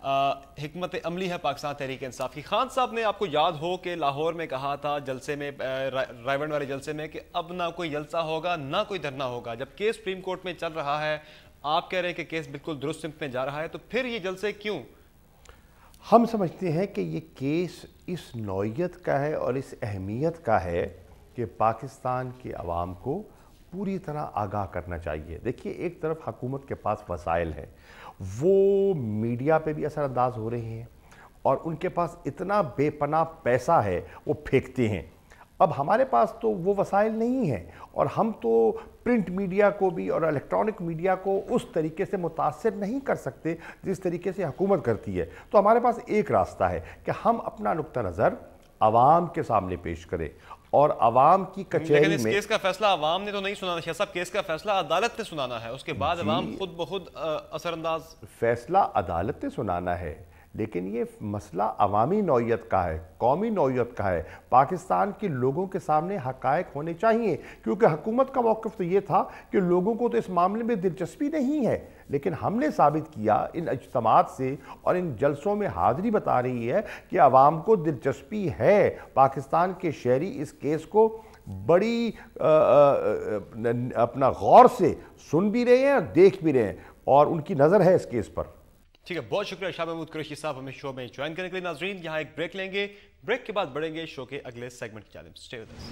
حکمت عملی ہے پاکستان تحریک انصاف کی. خان صاحب نے آپ کو یاد ہو کہ لاہور میں کہا تھا جلسے میں, رائیونڈ والے جلسے میں, کہ اب نہ کوئی جلسہ ہوگا نہ کوئی دھرنا ہوگا. جب کیس سپریم کورٹ میں چل رہا ہے, آپ کہہ رہے ہیں کہ کیس بالکل درست سمت میں جا رہا ہے, تو پھر یہ جلسے کیوں؟ ہم سمجھتے ہیں کہ یہ کیس اس نوعیت کا ہے اور اس اہمیت کا ہے کہ پاکستان کے عوام کو پوری طرح آگاہ کرنا چاہیے. دیکھیے, ایک طرف حکومت کے پاس وسائل ہیں, وہ میڈیا پہ بھی اثر انداز ہو رہے ہیں, اور ان کے پاس اتنا بے پناہ پیسہ ہے وہ پھینکتے ہیں. اب ہمارے پاس تو وہ وسائل نہیں ہیں, اور ہم تو پرنٹ میڈیا کو بھی اور الیکٹرانک میڈیا کو اس طریقے سے متاثر نہیں کر سکتے جس طریقے سے حکومت کرتی ہے. تو ہمارے پاس ایک راستہ ہے کہ ہم اپنا نقطہ نظر عوام کے سامنے پیش کریں, اور عوام کی کچہری میں. لیکن اس کیس کا فیصلہ عوام نے تو نہیں سنانا. شاہ صاحب, کیس کا فیصلہ عدالت نے سنانا ہے, اس کے بعد عوام خود بخود اثر انداز. فیصلہ عدالت نے سنانا ہے, لیکن یہ مسئلہ عوامی نوعیت کا ہے, قومی نوعیت کا ہے. پاکستان کے لوگوں کے سامنے حقائق ہونے چاہیے, کیونکہ حکومت کا موقف تو یہ تھا کہ لوگوں کو تو اس معاملے میں دلچسپی نہیں ہے, لیکن ہم نے ثابت کیا ان اجتماعات سے اور ان جلسوں میں حاضری بتا رہی ہے کہ عوام کو دلچسپی ہے. پاکستان کے شہری اس کیس کو بڑی اپنا غور سے سن بھی رہے ہیں اور دیکھ بھی رہے ہیں, اور ان کی نظر ہے اس کیس پر. ٹھیک ہے, بہت شکریہ شاہ محمود قریشی صاحب ہمیں شو میں جوائن کرنے کے لیے. ناظرین, یہاں ایک بریک لیں گے, بریک کے بعد بڑھیں گے شو کے اگلے سیگمنٹ کی جانب. Stay with us.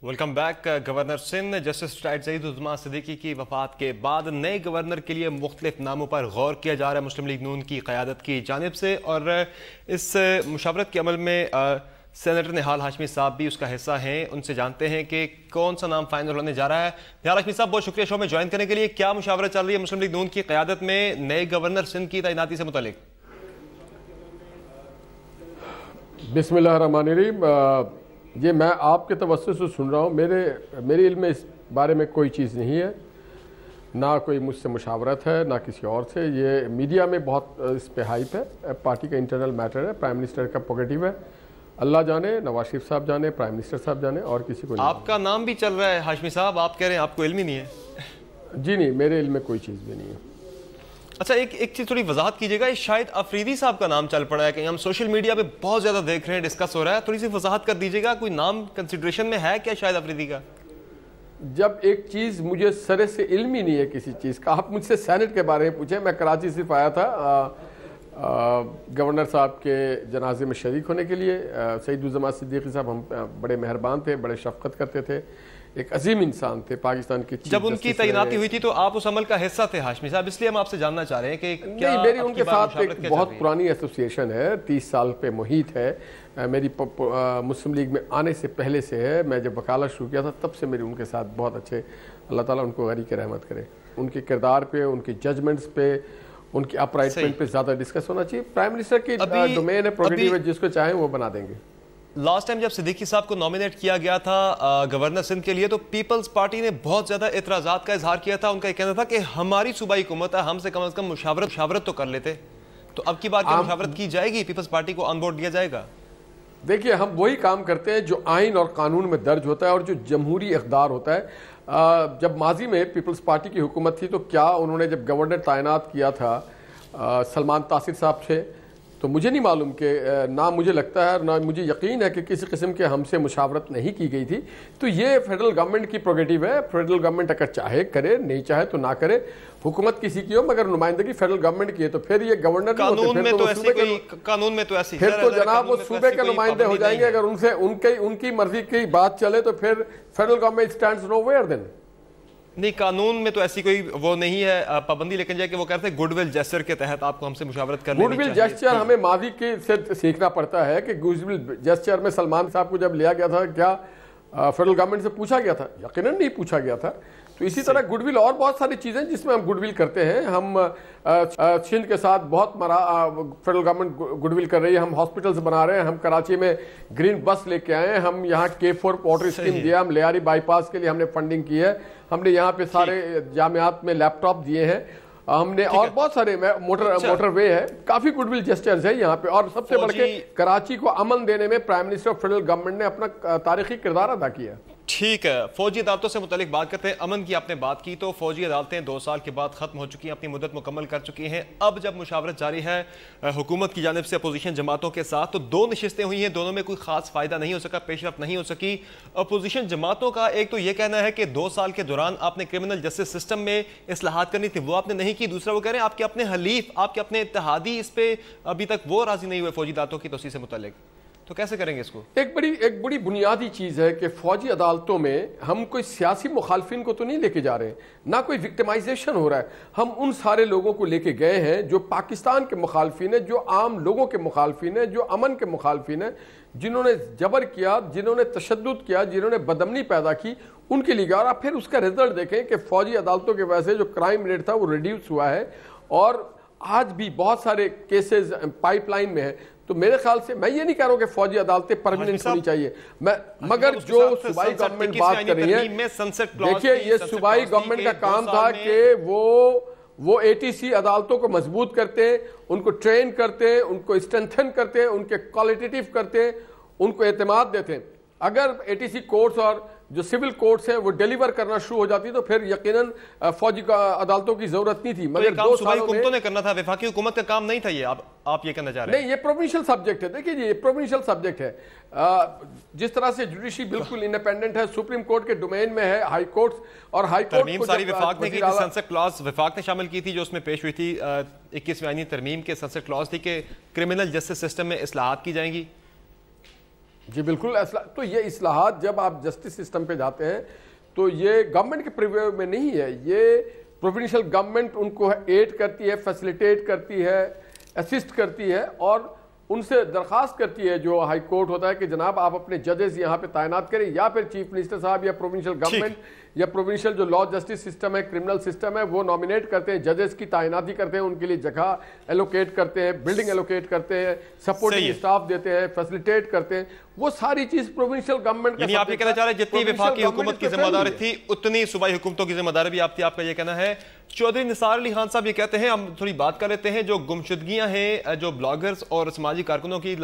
Welcome back. Governor Sindh justice retired Saeed uzzaman Siddiqui کی وفات کے بعد نئے گورنر کے لیے مختلف ناموں پر غور کیا جا رہا ہے مسلم لیگ نون کی قیادت کی جانب سے, اور اس مشاورت کے عمل میں سینیٹر نہال ہاشمی صاحب بھی اس کا حصہ ہیں. ان سے جانتے ہیں کہ کون سا نام فائنل ہونے جا رہا ہے. نہال ہاشمی صاحب, بہت شکریہ شو میں جوائن کرنے کے لیے. کیا مشاورت چل رہی ہے مسلم لیگ نون کی قیادت میں نئے گورنر سندھ کی تعیناتی سے متعلق؟ بسم اللہ الرحمن الرحیم. یہ میں آپ کے توسط سے سن رہا ہوں, میرے علم میں اس بارے میں کوئی چیز نہیں ہے, نہ کوئی مجھ سے مشاورت ہے نہ کسی اور سے. یہ میڈیا میں بہت اس پہ ہائپ ہے, پارٹی کا انٹرنل میٹر ہے, پرائم منسٹر کا پروگیٹیو ہے. اللہ جانے, نواز شریف صاحب جانے, پرائم منسٹر صاحب جانے, اور کسی کو نہیں. آپ کا نام بھی چل رہا ہے ہاشمی صاحب, آپ کہہ رہے ہیں آپ کو علم ہی نہیں ہے. جی نہیں, میرے علم میں کوئی چیز بھی نہیں ہے. اچھا, ایک چیز تھوڑی وضاحت کیجیے گا, شاید افریدی صاحب کا نام چل پڑا ہے, کہ ہم سوشل میڈیا پہ بہت زیادہ دیکھ رہے ہیں, ڈسکس ہو رہا ہے, تھوڑی سی وضاحت کر دیجیے گا. کوئی نام کنسیڈریشن میں ہے کیا شاید افریدی کا؟ جب ایک چیز مجھے سرے سے علم ہی نہیں ہے کسی چیز کا, آپ مجھ سے سینٹ کے بارے میں پوچھیں. میں کراچی صرف آیا تھا گورنر صاحب کے جنازے میں شریک ہونے کے لیے. سعید العظما صدیقی صاحب ہم بڑے مہربان تھے, بڑے شفقت کرتے تھے, ایک عظیم انسان تھے پاکستان کے. جب ان کی تعیناتی ہوئی تھی تو آپ اس عمل کا حصہ تھے ہاشمی صاحب, اس لیے ہم آپ سے جاننا چاہ رہے ہیں کہ کیا میری ان کے ساتھ ایک بہت پرانی ایسوسیشن ہے, 30 سال پہ محیط ہے. میری مسلم لیگ میں آنے سے پہلے سے ہے. میں جب وکالت شروع کیا تھا تب سے میری ان کے ساتھ بہت اچھے, اللہ تعالیٰ ان کو غریق رحمت کرے. ان کے کردار پہ, ان کی ججمنٹس پہ, ان کی اپرائٹمنٹ پہ زیادہ ڈسکس ہونا چاہیے. پرائم منسٹر کی ڈومین ہے, پروگیٹیو ہے, جس کو چاہیں وہ بنا دیں گے. لاسٹ ٹائم جب صدیقی صاحب کو نومینیٹ کیا گیا تھا گورنر سندھ کے لیے, تو پیپلز پارٹی نے بہت زیادہ اعتراضات کا اظہار کیا تھا. ان کا یہ کہنا تھا کہ ہماری صوبائی حکومت ہے, ہم سے کم از کم مشاورت تو کر لیتے. تو اب کی بار کیا مشاورت کی جائے گی, پیپلز پارٹی کو آن بورڈ لیا جائے گا؟ دیکھیے, ہم وہی کام کرتے ہیں جو آئین اور قانون میں درج ہوتا ہے اور جو جمہوری اقدار ہوتا ہے. جب ماضی میں پیپلز پارٹی کی حکومت تھی تو کیا انہوں نے جب گورنر تعینات کیا تھا سلمان تاثر صاحب سے, تو مجھے نہیں معلوم کہ نہ مجھے لگتا ہے نہ مجھے یقین ہے کہ کسی قسم کے ہم سے مشاورت نہیں کی گئی تھی. تو یہ فیڈرل گورنمنٹ کی پروگیٹیو ہے. فیڈرل گورنمنٹ اگر چاہے کرے, نہیں چاہے تو نہ کرے. حکومت کسی کی ہو مگر نمائندگی فیڈرل گورنمنٹ کی ہے, تو پھر یہ گورنر قانون میں تو ایسی پھر تو جناب وہ صوبے کے نمائندے ہو جائیں گے. اگر ان سے ان کی مرضی کی بات چلے تو پھر federal government stands nowhere then. نہیں, قانون میں تو ایسی کوئی وہ نہیں ہے پابندی, لیکن جائے کہ وہ کہتے ہیں گڈ ول جیسچر کے تحت آپ کو ہم سے مشاورت کرنی چاہیے. گڈ ول جیسچر ہمیں ماضی کے سے سیکھنا پڑتا ہے کہ گڈ ول جیسچر میں سلمان صاحب کو جب لیا گیا تھا, کیا فیڈرل گورنمنٹ سے پوچھا گیا تھا؟ یقیناً نہیں پوچھا گیا تھا. تو اسی طرح گڈ ول اور بہت ساری چیزیں جس میں ہم گڈ ول کرتے ہیں. ہم سندھ کے ساتھ بہت فیڈرل گورنمنٹ گڈ ول کر رہی ہے. ہم ہاسپٹلز بنا رہے ہیں, ہم کراچی میں گرین بس لے کے آئے ہیں, ہم یہاں K4 واٹر اسکیم دیا, ہم لیاری بائی پاس کے لیے ہم نے فنڈنگ کی ہے, ہم نے یہاں پہ سارے جامعات میں لیپ ٹاپ دیے ہیں, ہم نے اور بہت سارے موٹر وے ہے. کافی گڈ ول جسٹرز ہے یہاں پہ. اور سب سے بڑھ کے کراچی کو امن دینے میں prime minister of federal government نے اپنا تاریخی کردار ادا کیا ہے. ٹھیک ہے، فوجی عدالتوں سے متعلق بات کرتے ہیں. امن کی آپ نے بات کی تو فوجی عدالتیں 2 سال کے بعد ختم ہو چکی ہیں، اپنی مدت مکمل کر چکی ہیں. اب جب مشاورت جاری ہے حکومت کی جانب سے اپوزیشن جماعتوں کے ساتھ، تو 2 نشستیں ہوئی ہیں، دونوں میں کوئی خاص فائدہ نہیں ہو سکا، پیش رفت نہیں ہو سکی. اپوزیشن جماعتوں کا ایک تو یہ کہنا ہے کہ 2 سال کے دوران آپ نے کرمنل جسٹس سسٹم میں اصلاحات کرنی تھی، وہ آپ نے نہیں کی. دوسرا وہ کہہ رہے ہیں آپ کے اپنے حلیف، آپ کے اپنے اتحادی اس پہ ابھی تک وہ راضی نہیں ہوئے فوجی عدالتوں کی توسیع سے متعلق. تو کیسے کریں گے اس کو؟ ایک بڑی بنیادی چیز ہے کہ فوجی عدالتوں میں ہم کوئی سیاسی مخالفین کو تو نہیں لے کے جا رہے ہیں، نہ کوئی وکٹمائزیشن ہو رہا ہے. ہم ان سارے لوگوں کو لے کے گئے ہیں جو پاکستان کے مخالفین ہیں، جو عام لوگوں کے مخالفین ہیں، جو امن کے مخالفین ہیں، جنہوں نے جبر کیا، جنہوں نے تشدد کیا، جنہوں نے بدامنی پیدا کی، ان کے لیے. اور آپ پھر اس کا رزلٹ دیکھیں کہ فوجی عدالتوں کے وجہ سے جو کرائم ریٹ تھا وہ ریڈیوس ہوا ہے، اور آج بھی بہت سارے کیسز پائپ لائن میں ہیں. تو میرے خیال سے میں یہ نہیں کہہ رہا ہوں کہ فوجی عدالتیں پرماننٹ ہونی چاہیے، مگر جو صوبائی گورنمنٹ بات کر رہی ہے، دیکھیے یہ صوبائی گورنمنٹ کا کام تھا کہ وہ اے ٹی سی عدالتوں کو مضبوط کرتے ہیں، ان کو ٹرین کرتے ہیں، ان کو اسٹرینتھن کرتے ہیں، ان کے کوالٹیٹیو کرتے ہیں، ان کو اعتماد دیتے ہیں. اگر اے ٹی سی کورٹس اور جو سول کورٹس ہیں وہ ڈیلیور کرنا شروع ہو جاتی تو پھر یقیناً فوجی عدالتوں کی ضرورت نہیں تھی. مگر 2 سالوں میں حکومتوں نے کرنا تھا، وفاقی حکومت کا کام نہیں تھا. یہ آپ یہ کہنا چاہ رہے ہیں؟ نہیں، یہ پروونشل سبجیکٹ ہے. دیکھیے یہ پروونشل سبجیکٹ ہے. جس طرح سے جوڈیشری بالکل انڈیپینڈنٹ ہے، سپریم کورٹ کے ڈومین میں ہے، ہائی کورٹس اور ہائی کورٹ ترمیم ساری وفاق نے کی تھی. سنسد کلاس وفاق نے شامل کی تھی جو اس میں پیش ہوئی تھی. 21ویں آئینی ترمیم کے سنسد کلاس تھی کہ کرمنل جسٹس سسٹم میں اصلاحات کی جائیں گی. جی بالکل. تو یہ اصلاحات جب آپ جسٹس سسٹم پہ جاتے ہیں تو یہ گورنمنٹ کے پریویو میں نہیں ہے، یہ پروونشل گورنمنٹ ان کو ایڈ کرتی ہے، فیسیلیٹیٹ کرتی ہے، اسسٹ کرتی ہے، اور ان سے درخواست کرتی ہے جو ہائی کورٹ ہوتا ہے کہ جناب آپ اپنے ججز یہاں پہ تعینات کریں، یا پھر چیف منسٹر صاحب یا پروونشل گورنمنٹ یا پروونشل جو لا جسٹس سسٹم ہے، کرمنل سسٹم ہے، وہ نامینیٹ کرتے ہیں، ججز کی تعیناتی کرتے ہیں، ان کے لیے جگہ ایلوکیٹ کرتے ہیں، بلڈنگ ایلوکیٹ کرتے ہیں، سپورٹنگ اسٹاف دیتے ہیں، فیسیلیٹیٹ کرتے ہیں. وہ ساری چیز پروونشل گورنمنٹ کا. یعنی آپ یہ کہنا چاہ رہے ہیں جتنی وفاقی حکومت کی ذمہ داری تھی اتنی صوبائی حکومتوں کی ذمہ داری بھی آپ تھی، آپ کا یہ کہنا ہے. چودھری نثار علی خان صاحب یہ کہتے ہیں، ہم تھوڑی بات کر لیتے ہیں جو گمشدگیاں ہیں، جو بلاگرز اور سماجی کارکنوں کی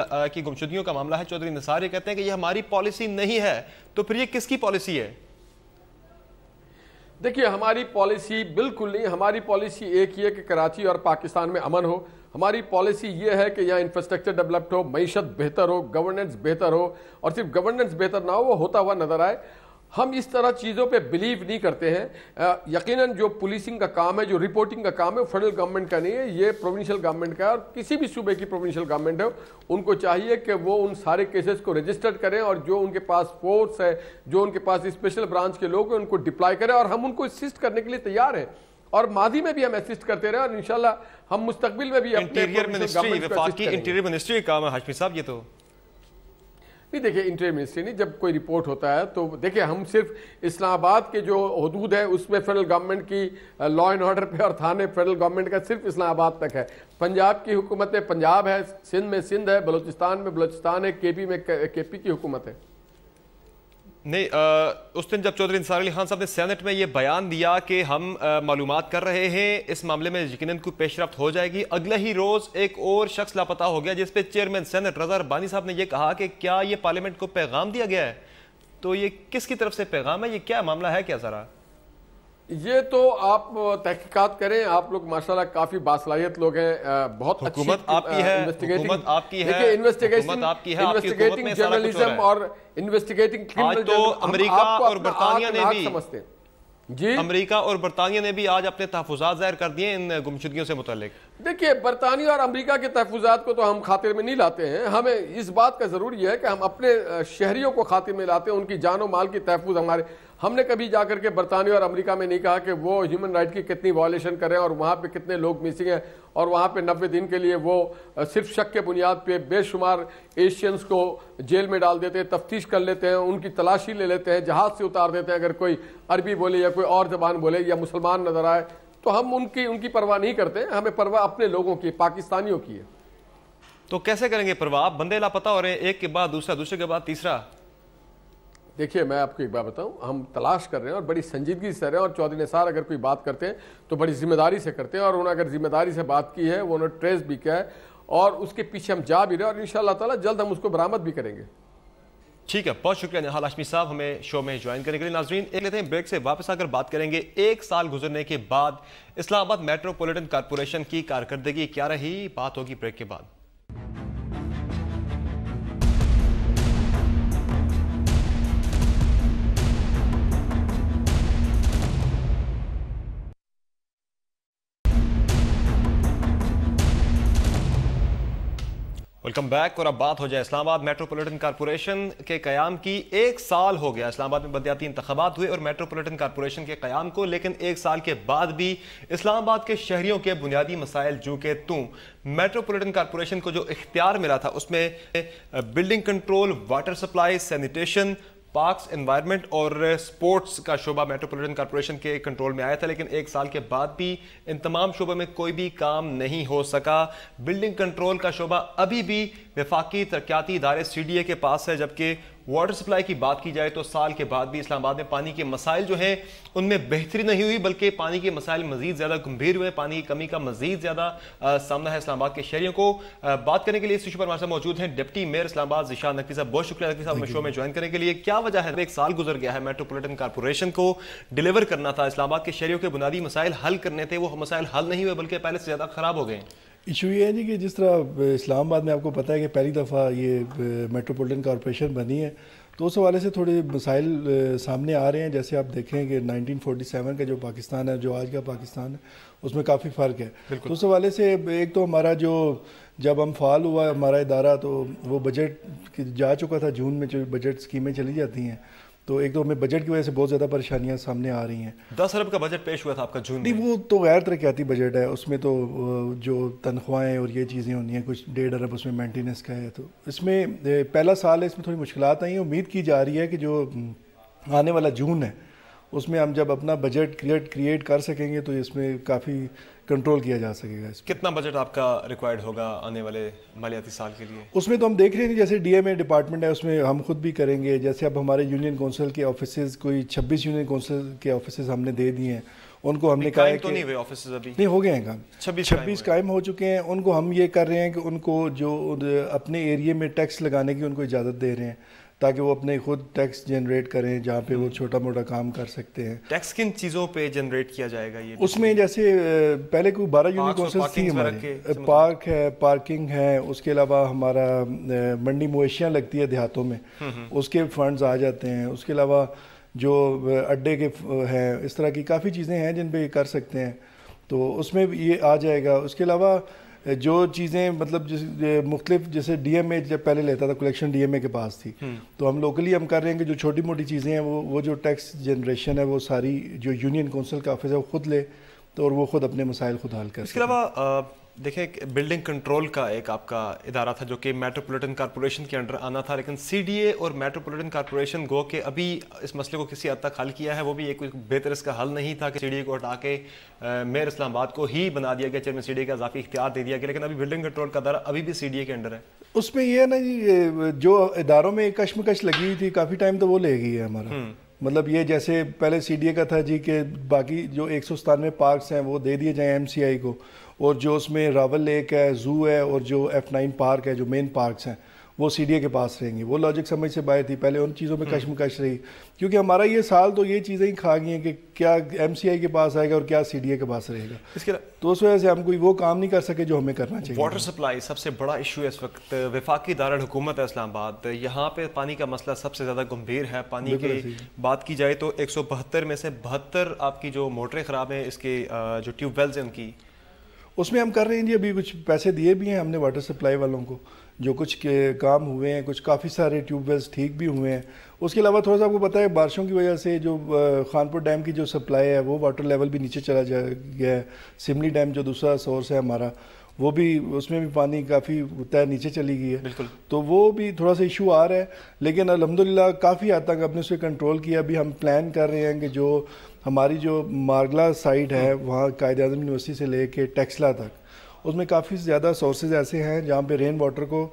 گمشدگیوں کا معاملہ ہے. چودھری نثار یہ کہتے ہیں کہ یہ ہماری پالیسی نہیں ہے. تو پھر یہ کس کی پالیسی ہے؟ دیکھیے ہماری پالیسی بالکل نہیں. ہماری پالیسی ایک ہی ہے کہ کراچی اور پاکستان میں امن ہو. ہماری پالیسی یہ ہے کہ یہاں انفراسٹرکچر ڈیولپڈ ہو، معیشت بہتر ہو، گورننس بہتر ہو، اور صرف گورننس بہتر نہ ہو، وہ ہوتا ہوا نظر آئے. ہم اس طرح چیزوں پہ بلیو نہیں کرتے ہیں. یقیناً جو پولیسنگ کا کام ہے، جو رپورٹنگ کا کام ہے، فیڈرل گورنمنٹ کا نہیں ہے، یہ پروونشل گورنمنٹ کا ہے. اور کسی بھی صوبے کی پروونشل گورنمنٹ ہے، ان کو چاہیے کہ وہ ان سارے کیسز کو رجسٹرڈ کریں، اور جو ان کے پاس فورس ہے، جو ان کے پاس اسپیشل برانچ کے لوگ ہیں، ان کو ڈپلائی کریں. اور ہم ان کو اسسٹ کرنے کے لیے تیار ہیں، اور ماضی میں بھی ہم اسسٹ کرتے رہے، اور انشاءاللہ ہم مستقبل میں بھی انٹیریئر منسٹری کا کام ہے. ہاشمی صاحب یہ تو نہیں، دیکھیں انٹیریئر منسٹری نہیں، جب کوئی رپورٹ ہوتا ہے تو دیکھیں ہم صرف اسلام آباد کے جو حدود ہے اس میں فیڈرل گورنمنٹ کی لا اینڈ آرڈر پہ، اور تھانے فیڈرل گورنمنٹ کا صرف اسلام آباد تک ہے. پنجاب کی حکومت میں پنجاب ہے، سندھ میں سندھ ہے، بلوچستان میں بلوچستان ہے، کے پی میں کے پی کی حکومت ہے. نہیں، اس دن جب چودھری نثار علی خان صاحب نے سینٹ میں یہ بیان دیا کہ ہم معلومات کر رہے ہیں، اس معاملے میں یقیناً کوئی پیش رفت ہو جائے گی، اگلے ہی روز ایک اور شخص لاپتہ ہو گیا جس پہ چیئرمین سینٹ رضا ربانی صاحب نے یہ کہا کہ کیا یہ پارلیمنٹ کو پیغام دیا گیا ہے؟ تو یہ کس کی طرف سے پیغام ہے؟ یہ کیا معاملہ ہے؟ کیا ذرا یہ تو آپ تحقیقات کریں. آپ لوگ ماشاءاللہ کافی باصلاحیت لوگ ہیں، بہت اچھی حکومت آپ کی ہے، حکومت آپ کی ہے، انویسٹیگیشن جرنلزم اور انویسٹیگیٹنگ آج تو امریکہ اور برطانیہ نے بھی سمجھتے ہیں. جی امریکہ اور برطانیہ نے بھی آج اپنے تحفظات ظاہر کر دیے ان گمشدگیوں سے متعلق. دیکھیے برطانیہ اور امریکہ کے تحفظات کو تو ہم خاطر میں نہیں لاتے ہیں. ہمیں اس بات کا ضروری ہے کہ ہم اپنے شہریوں کو خاطر میں لاتے ہیں، ان کی جان و مال کی تحفظ ہمارے. ہم نے کبھی جا کر کے برطانیہ اور امریکہ میں نہیں کہا کہ وہ ہیومن رائٹ کی کتنی وائلیشن کریں اور وہاں پہ کتنے لوگ مسنگ ہیں، اور وہاں پہ 90 دن کے لیے وہ صرف شک کے بنیاد پہ بے شمار ایشینز کو جیل میں ڈال دیتے ہیں، تفتیش کر لیتے ہیں، ان کی تلاشی لے لیتے ہیں، جہاز سے اتار دیتے ہیں اگر کوئی عربی بولے یا کوئی اور زبان بولے یا مسلمان نظر آئے. تو ہم ان کی پرواہ نہیں کرتے ہیں. ہمیں پرواہ اپنے لوگوں کی، پاکستانیوں کی ہے. تو کیسے کریں گے پرواہ؟ بندے لاپتہ ہو رہے ہیں، ایک کے بعد دوسرا، دوسرے کے بعد تیسرا. دیکھیے میں آپ کو ایک بات بتاؤں، ہم تلاش کر رہے ہیں اور بڑی سنجیدگی سے رہے ہیں. اور چودھری نثار اگر کوئی بات کرتے ہیں تو بڑی ذمہ داری سے کرتے ہیں، اور انہوں نے اگر ذمہ داری سے بات کی ہے، وہ انہوں نے ٹریس بھی کیا ہے، اور اس کے پیچھے ہم جا بھی رہے ہیں، اور انشاءاللہ تعالی جلد ہم اس کو برآمد بھی کریں گے. ٹھیک ہے، بہت شکریہ نہال ہاشمی صاحب ہمیں شو میں جوائن کرنے کے لیے. ناظرین ایک لیتے ہیں بریک سے واپس آ کر بات کریں گے 1 سال گزرنے کے بعد اسلام آباد میٹروپولیٹن کارپوریشن کی کارکردگی کیا رہی. بات ہوگی بریک کے بعد. Welcome back. اور اب بات ہو جائے اسلام آباد میٹروپولیٹن کارپوریشن کے قیام کی. 1 سال ہو گیا اسلام آباد میں بلدیاتی انتخابات ہوئے اور میٹروپولیٹن کارپوریشن کے قیام کو, لیکن 1 سال کے بعد بھی اسلام آباد کے شہریوں کے بنیادی مسائل جو کہ میٹروپولیٹن کارپوریشن کو جو اختیار ملا تھا اس میں building control, water supply, sanitation, parks, environment اور سپورٹس کا شعبہ میٹروپولیٹن کارپوریشن کے کنٹرول میں آیا تھا, لیکن 1 سال کے بعد بھی ان تمام شعبوں میں کوئی بھی کام نہیں ہو سکا. بلڈنگ کنٹرول کا شعبہ ابھی بھی وفاقی ترقیاتی ادارے CDA کے پاس ہے, جبکہ واٹر سپلائی کی بات کی جائے تو سال کے بعد بھی اسلام آباد میں پانی کے مسائل جو ہیں ان میں بہتری نہیں ہوئی, بلکہ پانی کے مسائل مزید زیادہ گمبھیر ہوئے. پانی کی کمی کا مزید زیادہ سامنا ہے اسلام آباد کے شہریوں کو. بات کرنے کے لیے اس ایشو پر ہمارے ساتھ موجود ہیں ڈپٹی میئر اسلام آباد ذیشان نقوی صاحب. بہت شکریہ نقوی صاحب ہمیں شو میں جوائن کرنے کے لیے. کیا وجہ ہے 1 سال گزر گیا ہے, میٹروپولیٹن کارپوریشن کو ڈیلیور کرنا تھا, اسلام آباد کے شہریوں کے بنیادی مسائل حل کرنے تھے, وہ مسائل حل نہیں ہوئے بلکہ پہلے سے زیادہ خراب ہو گئے ہیں. ایشو یہ ہے جی کہ جس طرح اسلام آباد میں آپ کو پتہ ہے کہ پہلی دفعہ یہ میٹروپولیٹن کارپوریشن بنی ہے, تو اس حوالے سے تھوڑے مسائل سامنے آ رہے ہیں. جیسے آپ دیکھیں کہ 1947 کا جو پاکستان ہے, جو آج کا پاکستان ہے, اس میں کافی فرق ہے. تو اس حوالے سے ایک تو ہمارا جو جب ہم فعال ہوا ہمارا ادارہ, تو وہ بجٹ جا چکا تھا جون میں, جو بجٹ اسکیمیں چلی جاتی ہیں, تو ایک تو ہمیں بجٹ کی وجہ سے بہت زیادہ پریشانیاں سامنے آ رہی ہیں. 10 ارب کا بجٹ پیش ہوا تھا آپ کا جون میں. نہیں, وہ تو غیر ترقیاتی بجٹ ہے, اس میں تو جو تنخواہیں اور یہ چیزیں ہونی ہیں, کچھ 1.5 ارب اس میں مینٹیننس کا ہے. تو اس میں پہلا سال ہے, اس میں تھوڑی مشکلات آئی ہیں. امید کی جا رہی ہے کہ جو آنے والا جون ہے اس میں ہم جب اپنا بجٹ کریٹ کر سکیں گے تو اس میں کافی کنٹرول کیا جا سکے گا. کتنا بجٹ آپ کا ریکوائرڈ ہوگا آنے والے مالیاتی سال کے لیے؟ اس میں تو ہم دیکھ رہے ہیں جیسے DMA ڈپارٹمنٹ ہے, اس میں ہم خود بھی کریں گے. جیسے اب ہمارے یونین کونسل کے آفیسز, کوئی 26 یونین کونسل کے آفیسز ہم نے دے دیے ہیں. ان کو ہم نے کہا ہے کہ نہیں ہو گئے ہیں کام, 26 قائم ہو چکے ہیں. ان کو ہم یہ کر رہے ہیں کہ ان کو جو اپنے ایریے میں ٹیکس لگانے کی ان کو اجازت دے رہے ہیں, تاکہ وہ اپنے خود ٹیکس جنریٹ کریں جہاں پہ وہ چھوٹا موٹا کام کر سکتے ہیں. ٹیکس کن چیزوں پہ جنریٹ کیا جائے گا یہ؟ اس میں جیسے پہلے کوئی 12 یونین کونسلز تھی ہمارے, پارک ہے, پارکنگ ہے, اس کے علاوہ ہمارا منڈی مویشیاں لگتی ہے دیہاتوں میں, اس کے فنڈز آ جاتے ہیں. اس کے علاوہ جو اڈے کے ہیں, اس طرح کی کافی چیزیں ہیں جن پہ یہ کر سکتے ہیں, تو اس میں یہ آ جائے گا. اس کے علاوہ جو چیزیں مطلب مختلف, جیسے DMA جب پہلے لیتا تھا, کلیکشن DMA کے پاس تھی, تو ہم لوکلی ہم کر رہے ہیں کہ جو چھوٹی موٹی چیزیں ہیں وہ جو ٹیکس جنریشن ہے وہ ساری جو یونین کونسل کا آفس ہے وہ خود لے, تو اور وہ خود اپنے مسائل خود حل کر. اس کے علاوہ دیکھیں بلڈنگ کنٹرول کا ایک آپ کا ادارہ تھا جو کہ میٹروپولیٹن کارپوریشن کے انڈر آنا تھا, لیکن CDA اور میٹروپولیٹن کارپوریشن گو کہ ابھی اس مسئلے کو کسی حد تک حل کیا ہے. وہ بھی ایک بہتر اس کا حل نہیں تھا کہ CDA کو ہٹا کے میئر اسلام آباد کو ہی بنا دیا گیا, چیئرمین CDA کا اضافی اختیار دے دیا گیا, لیکن ابھی بلڈنگ کنٹرول کا ادارہ ابھی بھی CDA کے انڈر ہے. اس میں یہ ہے نا جی, جو اداروں میں کشمکش لگی ہوئی تھی کافی ٹائم, تو وہ لے گئی ہے ہمارا. مطلب یہ جیسے پہلے CDA کا تھا جی کہ باقی جو 197 پارکس ہیں وہ دے دیے جائیں MCI کو, اور جو اس میں راول لیک ہے, زو ہے, اور جو F9 پارک ہے, جو مین پارکس ہیں, وہ CDA کے پاس رہیں گے. وہ لاجک سمجھ سے باہر تھی, پہلے ان چیزوں میں کشمکش رہی, کیونکہ ہمارا یہ سال تو یہ چیزیں ہی کھا گئی ہیں کہ کیا MCI کے پاس آئے گا اور کیا CDA کے پاس رہے گا. تو اس وجہ سے ہم کوئی وہ کام نہیں کر سکے جو ہمیں کرنا چاہیے. واٹر سپلائی سب سے بڑا ایشو ہے اس وقت. وفاقی دارالحکومت ہے اسلام آباد, یہاں پہ پانی کا مسئلہ سب سے زیادہ گمبھیر ہے. پانی کی بات کی جائے تو 172 میں سے 72 آپ کی جو موٹریں خراب ہیں, اس کے جو ٹیوب ویلز ہیں ان کی, اس میں ہم کر رہے ہیں جی. ابھی کچھ پیسے دیے بھی ہیں ہم نے واٹر سپلائی والوں کو, جو کچھ کام ہوئے ہیں, کچھ کافی سارے ٹیوب ویلز ٹھیک بھی ہوئے ہیں. اس کے علاوہ تھوڑا سا آپ کو پتہ ہے بارشوں کی وجہ سے جو خانپور ڈیم کی جو سپلائی ہے وہ واٹر لیول بھی نیچے چلا گیا ہے. سملی ڈیم جو دوسرا سورس ہے ہمارا, وہ بھی اس میں بھی پانی کافی نیچے چلی گئی ہے. بالکل, تو وہ بھی تھوڑا سا ایشو آ رہا ہے, لیکن الحمدللہ کافی حد تک اپنے اسے کنٹرول کیا. ابھی ہم پلان کر رہے ہیں کہ جو ہماری جو مارگلا سائٹ ہے وہاں قائد اعظم یونیورسٹی سے لے کے ٹیکسلا تک, اس میں کافی زیادہ سورسز ایسے ہیں جہاں پہ رین واٹر کو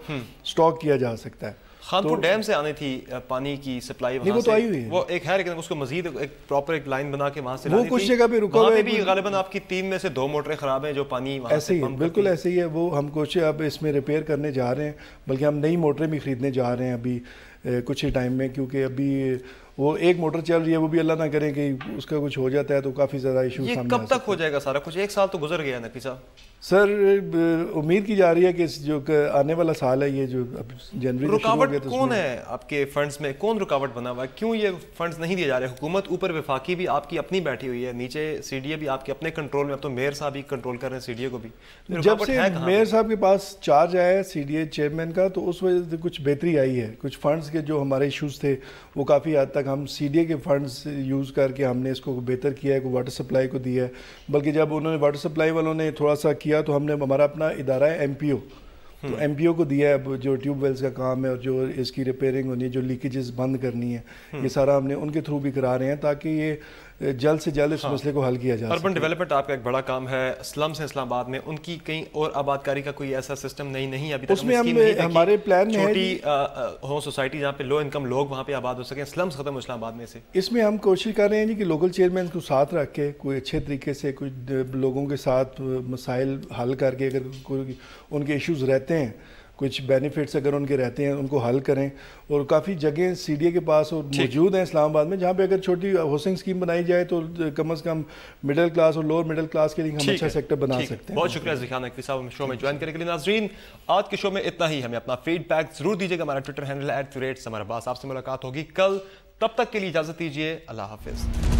سٹاک کیا جا سکتا ہے. خانپور ڈیم سے آنی تھی پانی کی سپلائی, وہ تو آئی ہوئی ہے, وہ ایک ہے, لیکن اس کو مزید ایک پراپر ایک لائن بنا کے وہاں سے وہ کچھ جگہ پہ رکا ہوا ہے. بھی غالباً آپ کی 3 میں سے 2 موٹریں خراب ہیں جو پانی ایسے ہی, بالکل ایسے ہی ہے. وہ ہم کوشش اب اس میں ریپیئر کرنے جا رہے ہیں, بلکہ ہم نئی موٹریں بھی خریدنے جا رہے ہیں ابھی. کچھ ہی ٹائم میں، کیونکہ ابھی وہ ایک موٹر چل رہی ہے، وہ بھی اللہ نہ کرے کہ اس کا کچھ ہو جاتا ہے تو کافی زیادہ ایشو سامنے آ سکتے ہیں۔ یہ کب تک ہو جائے گا سارا کچھ؟ 1 سال تو گزر گیا نقوی صاحب۔ سر امید کی جا رہی ہے کہ جو آنے والا سال ہے، یہ جو جنوری میں شروع ہو گیا، رکاوٹ کون ہے آپ کے فنڈز میں؟ کون رکاوٹ بنا ہوا ہے؟ کیوں یہ فنڈز نہیں دیے جا رہے؟ حکومت اوپر وفاقی بھی آپ کی اپنی بیٹھی ہوئی ہے، نیچے سی ڈی اے بھی آپ کے اپنے کنٹرول میں، اب تو میئر صاحب ہی کنٹرول کر رہے ہیں سی ڈی اے کو بھی۔ جب سے میئر صاحب کے پاس چارج آیا ہے سی ڈی اے چیئرمین کا، تو اس وجہ سے کچھ بہتری آئی ہے۔ کچھ فنڈز کے جو ہمارے ایشوز تھے وہ کافی حد تک ہم سی ڈی اے کے فنڈز یوز کر کے ہم نے اس کو بہتر کیا ہے، کوئی واٹر سپلائی کو دیا ہے۔ بلکہ جب انہوں نے واٹر سپلائی والوں نے تھوڑا سا کیا تو ہم نے ہمارا اپنا ادارہ ہے ایم پی او، تو ایم پی او کو دیا ہے اب جو ٹیوب ویلز کا کام ہے اور جو اس کی ریپیئرنگ ہونی ہے، جو لیکیجز بند کرنی ہے، یہ سارا ہم نے ان کے تھرو بھی کرا رہے ہیں تاکہ یہ جلد سے جلد اس مسئلے کو حل کیا جائے۔ اربن ڈیولپمنٹ آپ کا ایک بڑا کام ہے، سلمز ہیں اسلام آباد میں، ان کی کہیں اور آباد کاری کا کوئی ایسا سسٹم نہیں ابھی تک؟ اس میں ہمارے پلان میں چھوٹی ہو سوسائٹی جہاں پہ لو انکم لوگ وہاں پہ آباد ہو سکیں، سلمز ختم ہو اسلام آباد میں سے۔ اس میں ہم کوشش کر رہے ہیں جی کہ لوکل چیئرمین کو ساتھ رکھ کے کوئی اچھے طریقے سے کچھ لوگوں کے ساتھ مسائل حل کر کے، اگر کوئی ان کے ایشوز رہتے ہیں، کچھ بینیفٹس اگر ان کے رہتے ہیں، ان کو حل کریں۔ اور کافی جگہیں سی ڈی اے کے پاس اور موجود ہیں اسلام آباد میں، جہاں پہ اگر چھوٹی ہاؤسنگ اسکیم بنائی جائے تو کم از کم مڈل کلاس اور لوور مڈل کلاس کے لیے ہم اچھا سیکٹر بنا سکتے ہیں۔ بہت شکریہ ذیخان نقوی صاحب شو میں جوائن کرنے کے لیے۔ ناظرین، آج کے شو میں اتنا ہی۔ ہمیں اپنا فیڈ بیک ضرور دیجیے گا، ہمارا ٹویٹر ہینڈل @سمر عباس۔ آپ سے ملاقات ہوگی کل، تب تک کے لیے اجازت دیجیے، اللہ حافظ۔